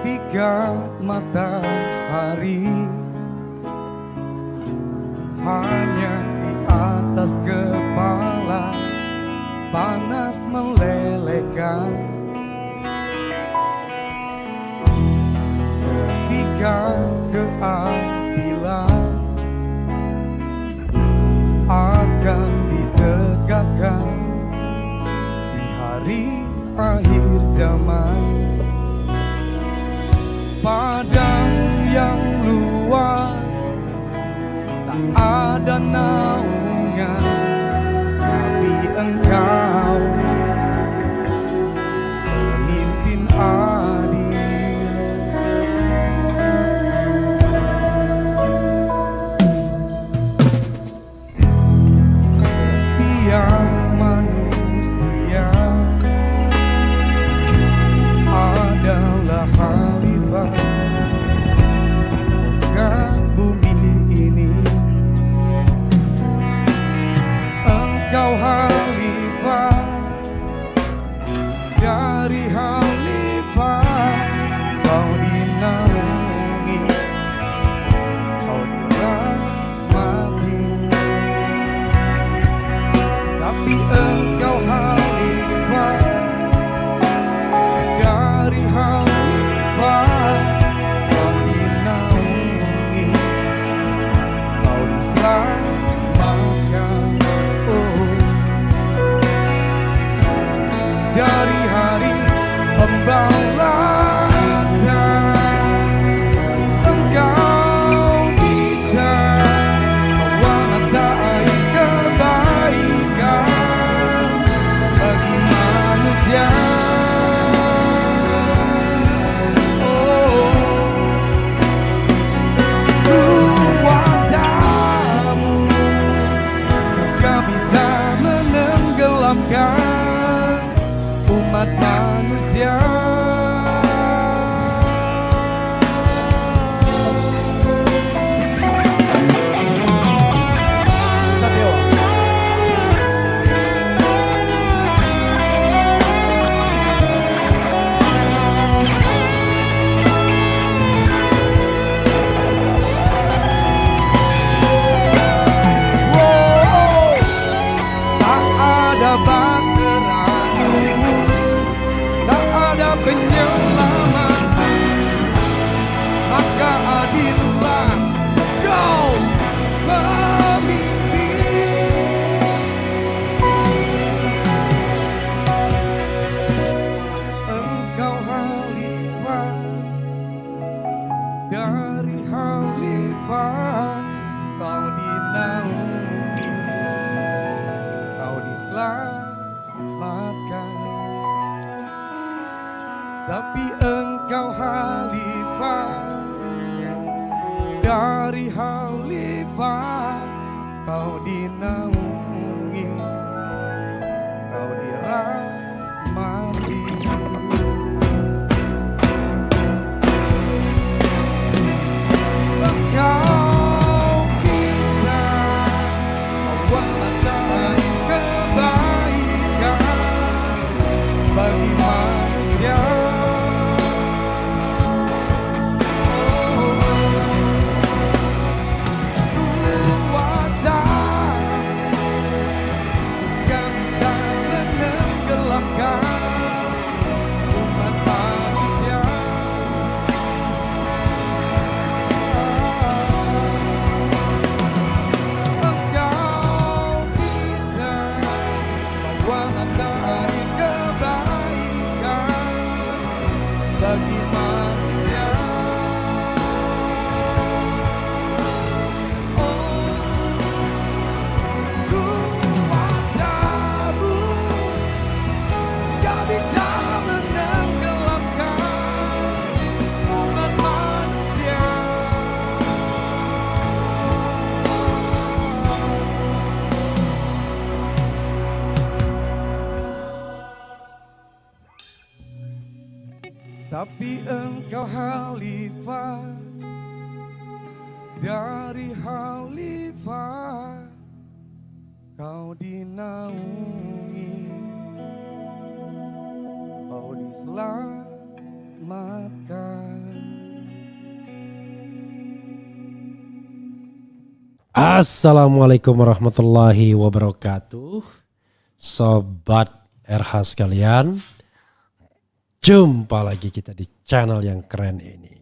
Ketika matahari hanya di atas kepala panas melelehkan, ketika keadilan akan ditegakkan di hari akhir zaman. Padang yang luas tak ada naungan, tapi Engkau pemimpin adil. Setiap manusia adalah khalifah ke bumi ini. Engkau khalifah dari khalifah, kau dinaungi, kau dirahmati. Tapi engkau khalifah dari khalifah, kau dinaungi, kau diselamatkan. Dari hari pembalasan, Engkau bisa mewarnai kebaikan bagi manusia. Kuasamu juga bisa menenggelamkan umat manusia. Tak ada baterai, tak ada penyelamat, maka adillah kau pemimpin. Engkau khalifah dari khalifah, kau dinaungi, kau diselamatkan. Tapi engkau khalifah dari khalifah, kau dinaungi, kau dirahmati. Engkau bisa mewarnai kebaikan bagi manusia. Umat manusia. Engkau bisa mewarnai kebaikan bagi manusia. Tapi engkau khalifah dari khalifah, kau dinaungi, kau diselamatkan. Assalamualaikum warahmatullahi wabarakatuh. Sobat RH sekalian, jumpa lagi kita di channel yang keren ini.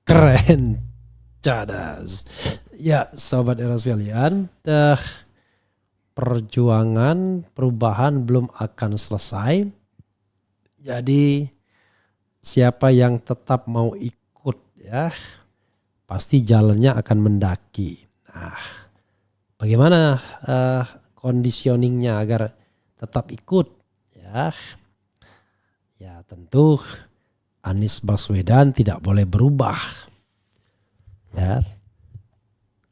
Keren cadas. Ya sobat RH sekalian, perjuangan perubahan belum akan selesai. Jadi siapa yang tetap mau ikut ya, pasti jalannya akan mendaki. Nah, bagaimana conditioningnya agar tetap ikut ya? Ya tentu Anies Baswedan tidak boleh berubah. Ya,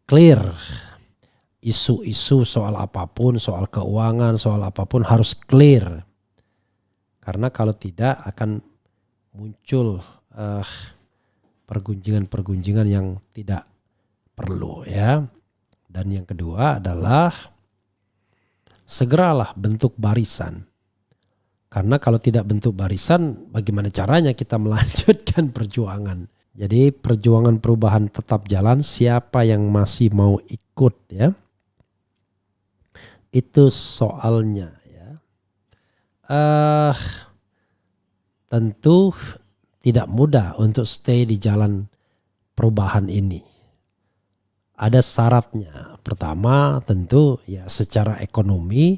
clear. Isu-isu soal apapun, soal keuangan, soal apapun harus clear. Karena kalau tidak akan muncul pergunjingan-pergunjingan yang tidak perlu ya. Dan yang kedua adalah segeralah bentuk barisan. Karena kalau tidak bentuk barisan, bagaimana caranya kita melanjutkan perjuangan. Jadi perjuangan perubahan tetap jalan, siapa yang masih mau ikut ya. Itu soalnya ya. Tentu tidak mudah untuk stay di jalan perubahan ini. Ada syaratnya. Pertama tentu ya secara ekonomi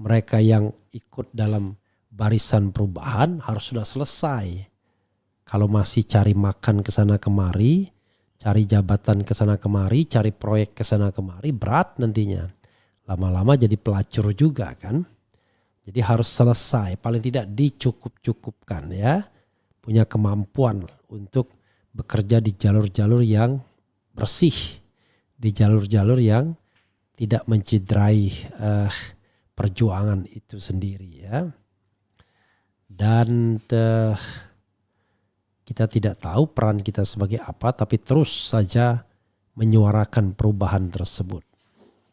mereka yang ikut dalam barisan perubahan harus sudah selesai. Kalau masih cari makan ke sana kemari, cari jabatan ke sana kemari, cari proyek ke sana kemari, berat nantinya. Lama-lama jadi pelacur juga kan. Jadi harus selesai, paling tidak dicukup-cukupkan ya. Punya kemampuan untuk bekerja di jalur-jalur yang bersih. Di jalur-jalur yang tidak mencederai perjuangan itu sendiri ya. Dan kita tidak tahu peran kita sebagai apa, tapi terus saja menyuarakan perubahan tersebut.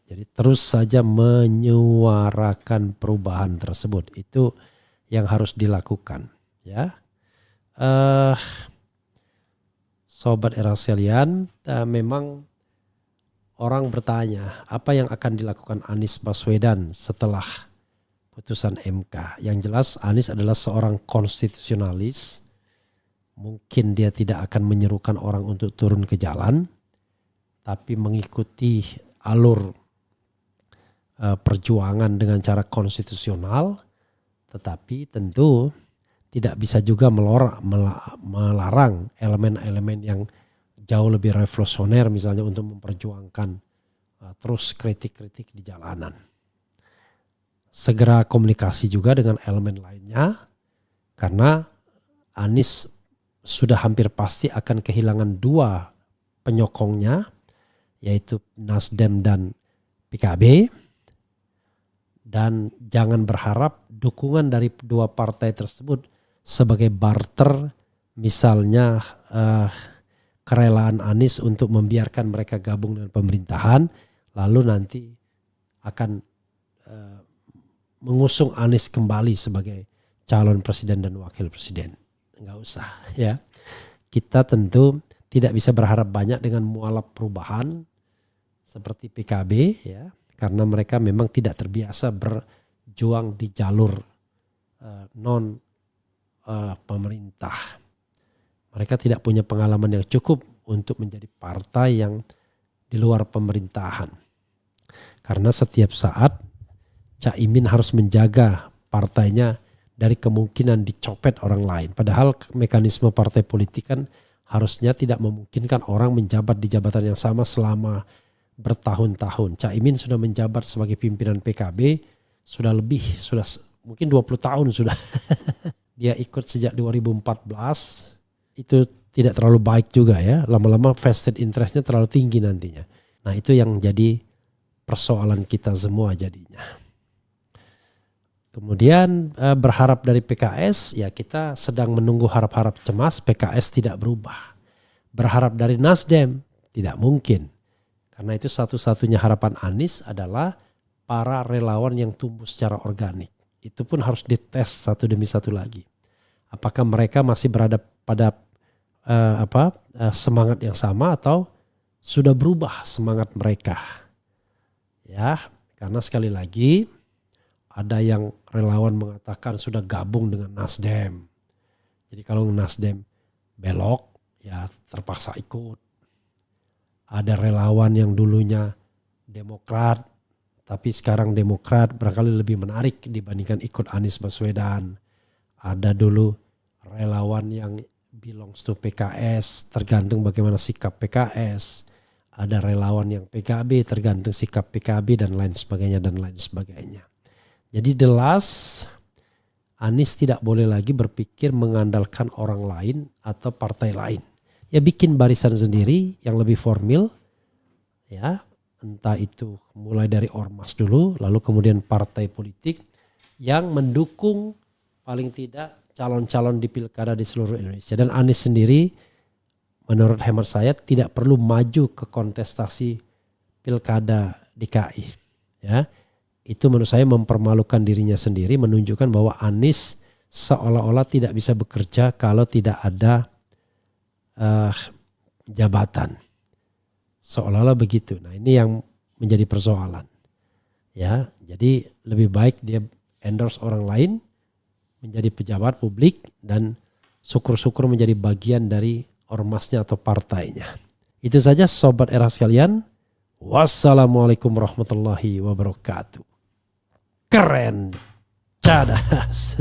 Jadi terus saja menyuarakan perubahan tersebut, itu yang harus dilakukan ya. Sobat RH sekalian, memang orang bertanya apa yang akan dilakukan Anies Baswedan setelah putusan MK. Yang jelas Anies adalah seorang konstitusionalis. Mungkin dia tidak akan menyerukan orang untuk turun ke jalan, tapi mengikuti alur perjuangan dengan cara konstitusional. Tetapi tentu tidak bisa juga melarang elemen-elemen yang jauh lebih revolusioner misalnya untuk memperjuangkan terus kritik-kritik di jalanan. Segera komunikasi juga dengan elemen lainnya karena Anies sudah hampir pasti akan kehilangan dua penyokongnya yaitu Nasdem dan PKB. Dan jangan berharap dukungan dari dua partai tersebut sebagai barter misalnya kerelaan Anies untuk membiarkan mereka gabung dengan pemerintahan lalu nanti akan mengusung Anies kembali sebagai calon presiden dan wakil presiden. Enggak usah ya. Kita tentu tidak bisa berharap banyak dengan mualaf perubahan seperti PKB ya, karena mereka memang tidak terbiasa berjuang di jalur non pemerintah. Mereka tidak punya pengalaman yang cukup untuk menjadi partai yang di luar pemerintahan. Karena setiap saat Caimin harus menjaga partainya dari kemungkinan dicopet orang lain. Padahal mekanisme partai politik kan harusnya tidak memungkinkan orang menjabat di jabatan yang sama selama bertahun-tahun. Caimin sudah menjabat sebagai pimpinan PKB sudah mungkin 20 tahun sudah. Dia ikut sejak 2014. Itu tidak terlalu baik juga ya. Lama-lama vested interestnya terlalu tinggi nantinya. Nah itu yang jadi persoalan kita semua jadinya. Kemudian berharap dari PKS ya kita sedang menunggu harap-harap cemas PKS tidak berubah. Berharap dari Nasdem tidak mungkin. Karena itu satu-satunya harapan Anies adalah para relawan yang tumbuh secara organik. Itu pun harus dites satu demi satu lagi. Apakah mereka masih berada pada semangat yang sama atau sudah berubah semangat mereka. Ya, karena sekali lagi ada yang relawan mengatakan sudah gabung dengan Nasdem. Jadi kalau Nasdem belok ya terpaksa ikut. Ada relawan yang dulunya Demokrat tapi sekarang Demokrat barangkali lebih menarik dibandingkan ikut Anies Baswedan. Ada dulu relawan yang belongs to PKS, tergantung bagaimana sikap PKS. Ada relawan yang PKB, tergantung sikap PKB dan lain sebagainya dan lain sebagainya. Jadi jelas Anies tidak boleh lagi berpikir mengandalkan orang lain atau partai lain. Ya bikin barisan sendiri yang lebih formil, ya entah itu mulai dari ormas dulu, lalu kemudian partai politik yang mendukung paling tidak calon-calon di pilkada di seluruh Indonesia. Dan Anies sendiri menurut hemat saya tidak perlu maju ke kontestasi pilkada DKI. Ya, itu menurut saya mempermalukan dirinya sendiri, menunjukkan bahwa Anies seolah-olah tidak bisa bekerja kalau tidak ada jabatan. Seolah-olah begitu. Nah ini yang menjadi persoalan. Ya, jadi lebih baik dia endorse orang lain menjadi pejabat publik dan syukur-syukur menjadi bagian dari ormasnya atau partainya. Itu saja sobat era sekalian. Wassalamualaikum warahmatullahi wabarakatuh. Keren, cadas.